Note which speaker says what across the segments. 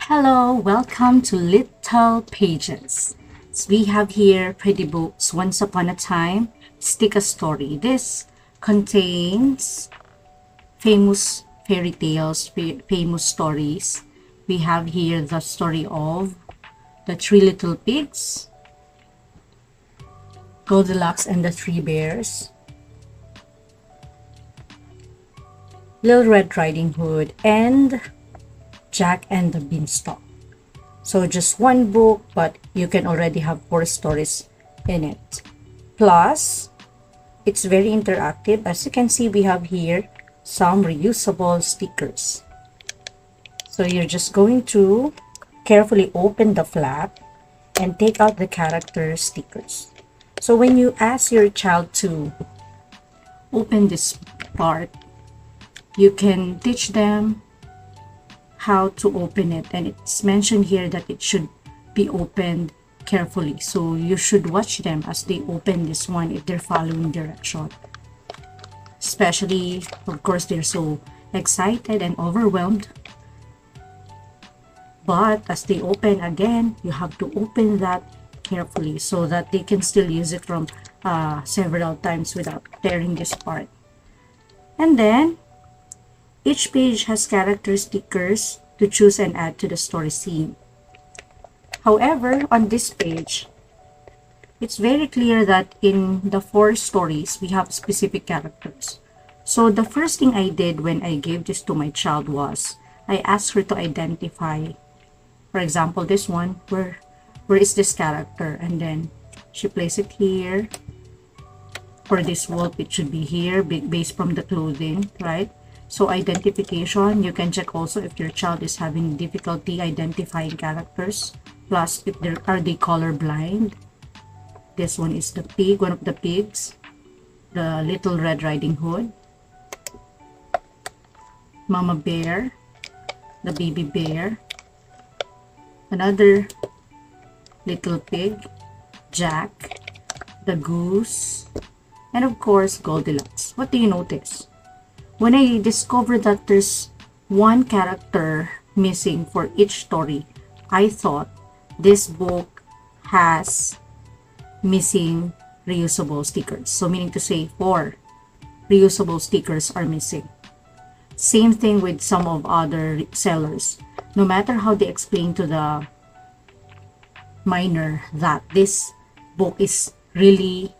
Speaker 1: Hello, welcome to Little Pages. So we have here pretty books. Once upon a time, stick a story. This contains famous fairy tales, famous stories. We have here the story of the Three Little Pigs, Goldilocks and the Three Bears, Little Red Riding Hood, and Jack and the Beanstalk. So just one book, but you can already have 4 stories in it. Plus, it's very interactive. As you can see, we have here some reusable stickers. So you're just going to carefully open the flap and take out the character stickers. So when you ask your child to open this part, you can teach them how to open it, and it's mentioned here that it should be opened carefully, so you should watch them as they open this one if they're following direction. Especially, of course, they're so excited and overwhelmed, but as they open again, you have to open that carefully so that they can still use it from several times without tearing this part. And then each page has character stickers to choose and add to the story scene. However, on this page, it's very clear that in the 4 stories, we have specific characters. So the first thing I did when I gave this to my child was, I asked her to identify, for example, this one, where is this character? And then she placed it here. For this wolf, it should be here, based from the clothing, right? So identification, you can check also if your child is having difficulty identifying characters. Plus, if are they colorblind. This one is the pig, one of the pigs. The Little Red Riding Hood. Mama Bear. The baby bear. Another little pig. Jack. The goose. And of course, Goldilocks. What do you notice? When I discovered that there's one character missing for each story, I thought this book has missing reusable stickers. So meaning to say 4 reusable stickers are missing. Same thing with some of other sellers. No matter how they explain to the minor that this book is really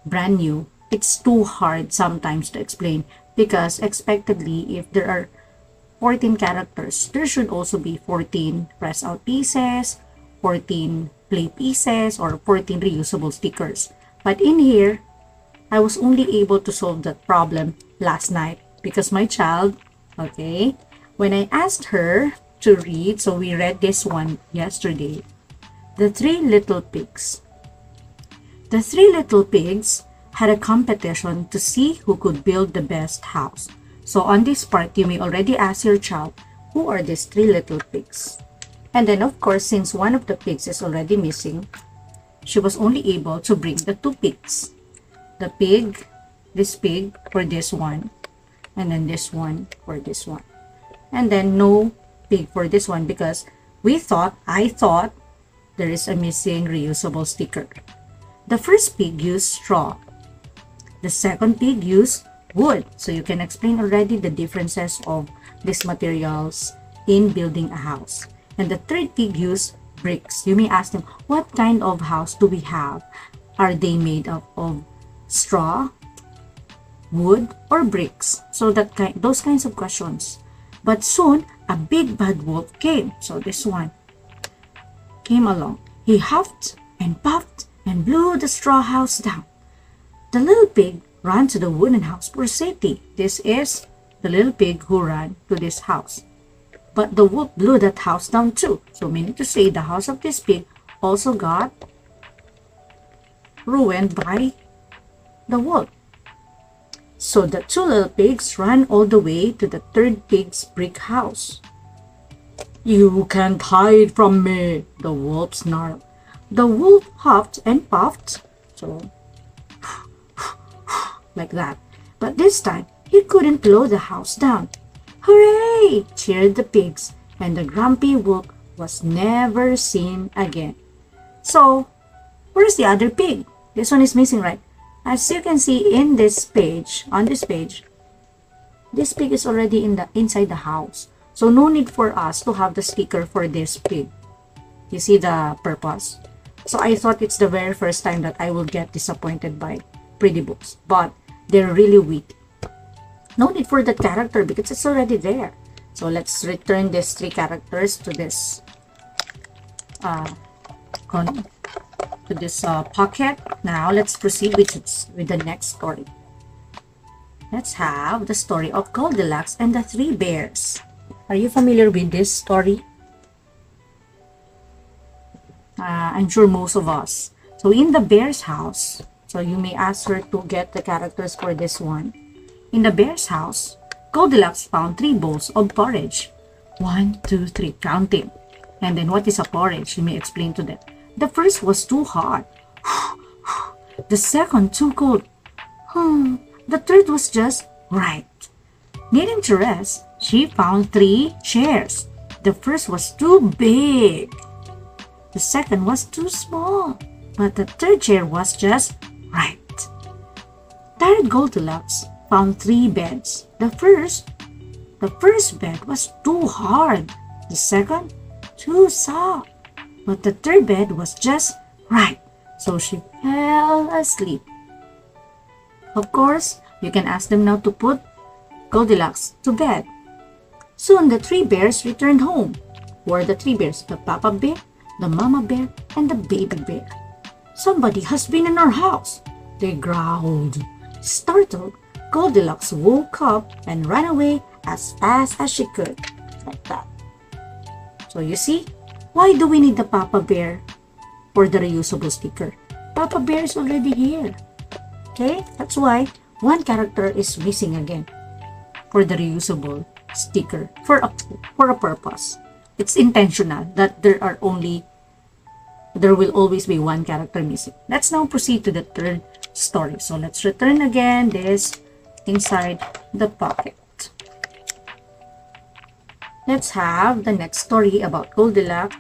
Speaker 1: brand new, it's too hard sometimes to explain. Because expectedly, if there are 14 characters, there should also be 14 press out pieces, 14 play pieces, or 14 reusable stickers. But in here, I was only able to solve that problem last night because my child, okay, when I asked her to read, so we read this one yesterday, The Three Little Pigs. The Three Little Pigs had a competition to see who could build the best house. So on this part, you may already ask your child, who are these 3 little pigs? And then of course, since one of the pigs is already missing, she was only able to bring the 2 pigs. The pig, this pig for this one, and then this one for this one. And then no pig for this one because I thought, there is a missing reusable sticker. The first pig used straw. The second pig used wood. So you can explain already the differences of these materials in building a house. And the third pig used bricks. You may ask them, what kind of house do we have? Are they made up of straw, wood, or bricks? So those kinds of questions. But soon, a big bad wolf came. So this one came along. He huffed and puffed and blew the straw house down. The little pig ran to the wooden house for safety. This is the little pig who ran to this house. But the wolf blew that house down too. So meaning to say the house of this pig also got ruined by the wolf. So the 2 little pigs ran all the way to the third pig's brick house. You can't hide from me, the wolf snarled. The wolf huffed and puffed. So like that. But this time, he couldn't blow the house down. Hooray! Cheered the pigs, and the grumpy wolf was never seen again. So, where's the other pig? This one is missing, right? As you can see in this page, on this page, this pig is already inside the house. So no need for us to have the sticker for this pig. You see the purpose? So I thought it's the very first time that I will get disappointed by Pretty Books. But they're really witty. No need for that character because it's already there. So let's return these 3 characters to this pocket. Now let's proceed with the next story. Let's have the story of Goldilocks and the 3 bears. Are you familiar with this story? I'm sure most of us. So in the bear's house, so you may ask her to get the characters for this one. In the bear's house, Goldilocks found 3 bowls of porridge. 1, 2, 3, counting. And then what is a porridge? You may explain to them. The first was too hot. The second too cold. The third was just right. Needing to rest, she found 3 chairs. The first was too big. The second was too small. But the third chair was just right. Tired Goldilocks found 3 beds. The first bed was too hard. The second, too soft. But the third bed was just right. So she fell asleep. Of course, you can ask them now to put Goldilocks to bed. Soon the 3 bears returned home. Who are the 3 bears? The Papa Bear, the Mama Bear, and the Baby Bear. Somebody has been in our house, they growled. Startled, Goldilocks woke up and ran away as fast as she could. Like that. So you see, why do we need the Papa Bear for the reusable sticker? Papa Bear is already here. Okay, that's why one character is missing again for the reusable sticker for a purpose. It's intentional that there will always be one character missing. Let's now proceed to the 3rd story. So let's return again this inside the pocket. Let's have the next story about Goldilocks.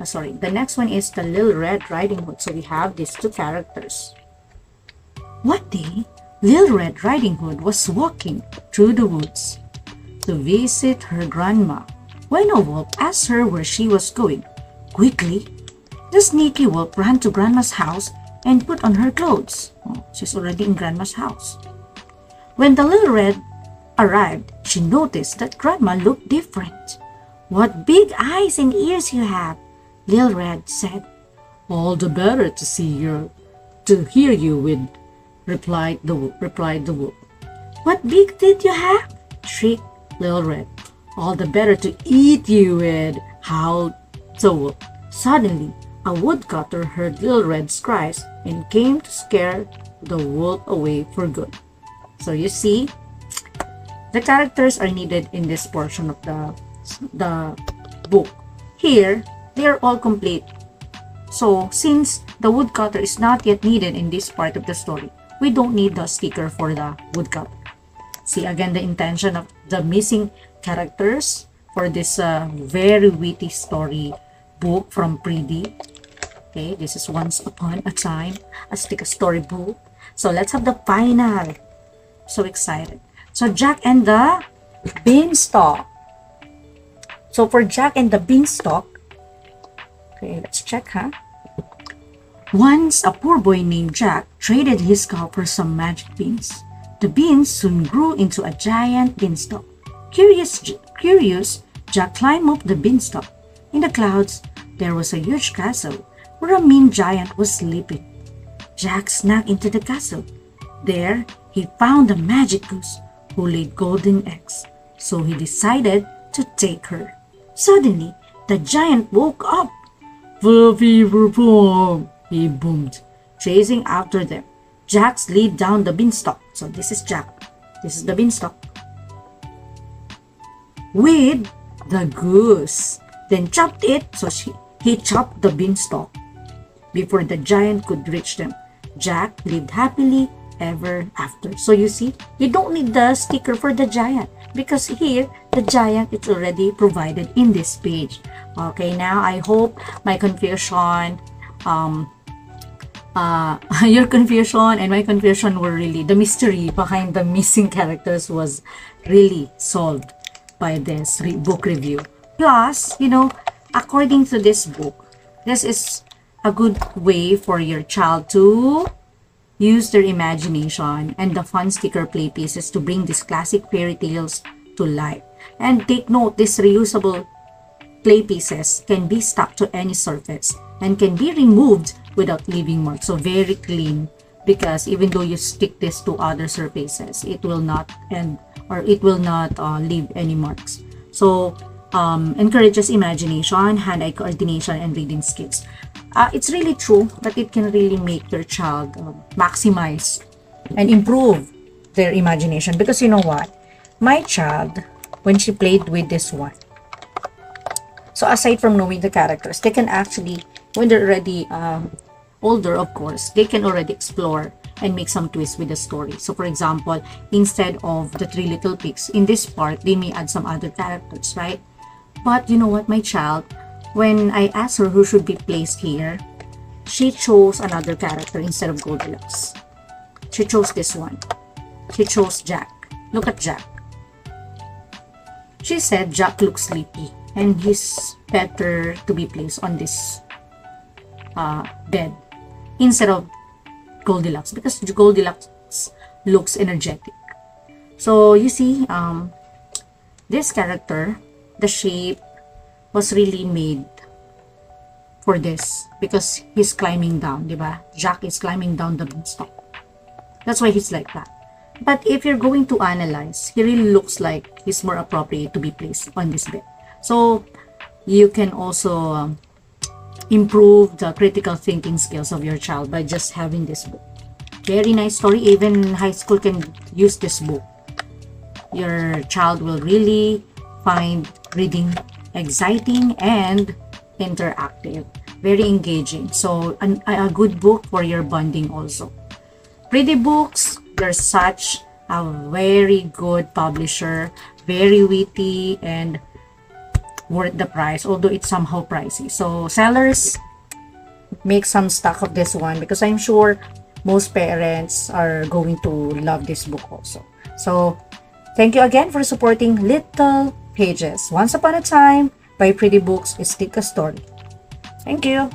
Speaker 1: Sorry. The next one is the Little Red Riding Hood. So we have these 2 characters. One day, Little Red Riding Hood was walking through the woods to visit her grandma when a wolf asked her where she was going. Quickly, the sneaky wolf ran to Grandma's house and put on her clothes. Oh, she's already in Grandma's house. When the Little Red arrived, she noticed that Grandma looked different. "What big eyes and ears you have," Little Red said. "All the better to hear you with," replied the wolf. "What big teeth you have," shrieked Little Red. "All the better to eat you with," howled the wolf. Suddenly, a woodcutter heard Little Red's cries and came to scare the wolf away for good. So you see, the characters are needed in this portion of the book. Here, they are all complete. So since the woodcutter is not yet needed in this part of the story, we don't need the sticker for the woodcutter. See again the intention of the missing characters for this very witty story book from Pretty. Okay, this is Once Upon a Time, a story book. So let's have the final. So excited. So Jack and the Beanstalk. So for Jack and the Beanstalk, okay, let's check, Once a poor boy named Jack traded his cow for some magic beans. The beans soon grew into a giant beanstalk. Curious, Jack climbed up the beanstalk. In the clouds, there was a huge castle where a mean giant was sleeping. Jack snuck into the castle. There, he found a magic goose who laid golden eggs, so he decided to take her. Suddenly, the giant woke up. "Fluffy Boom!" he boomed, chasing after them. Jack slid down the beanstalk. So this is Jack. This is the beanstalk. With the goose. Then chopped it. So he chopped the beanstalk before the giant could reach them. Jack lived happily ever after. So you see, you don't need the sticker for the giant because here the giant is already provided in this page. Okay, now I hope my confusion, your confusion and my confusion were really, the mystery behind the missing characters was really solved by this book review. Plus, you know, according to this book, this is a good way for your child to use their imagination and the fun sticker play pieces to bring these classic fairy tales to life. And take note, these reusable play pieces can be stuck to any surface and can be removed without leaving marks. So very clean, because even though you stick this to other surfaces, it will not end, or it will not leave any marks. So encourages imagination, hand-eye coordination, and reading skills. It's really true that it can really make your child maximize and improve their imagination, because you know what, my child, when she played with this one, so aside from knowing the characters, they can actually, when they're already older, of course, they can already explore and make some twists with the story. So for example, instead of the 3 little pigs, in this part, they may add some other characters, right? But you know what, my child, when I asked her who should be placed here, she chose another character instead of Goldilocks. She chose this one. She chose Jack. Look at Jack. She said Jack looks sleepy and he's better to be placed on this bed instead of Goldilocks, because Goldilocks looks energetic. So you see, this character, the shape was really made for this because he's climbing down, diba? Jack is climbing down the beanstalk. That's why he's like that. But if you're going to analyze, he really looks like he's more appropriate to be placed on this bed. So you can also improve the critical thinking skills of your child by just having this book. Very nice story. Even high school can use this book. Your child will really find reading exciting and interactive, very engaging. So a good book for your bonding also. Pretty Books, they're such a very good publisher, very witty and worth the price, although it's somehow pricey. So sellers, make some stock of this one because I'm sure most parents are going to love this book also. So thank you again for supporting Little Pages. Once Upon a Time by Pretty Books is Stick a Story. Thank you.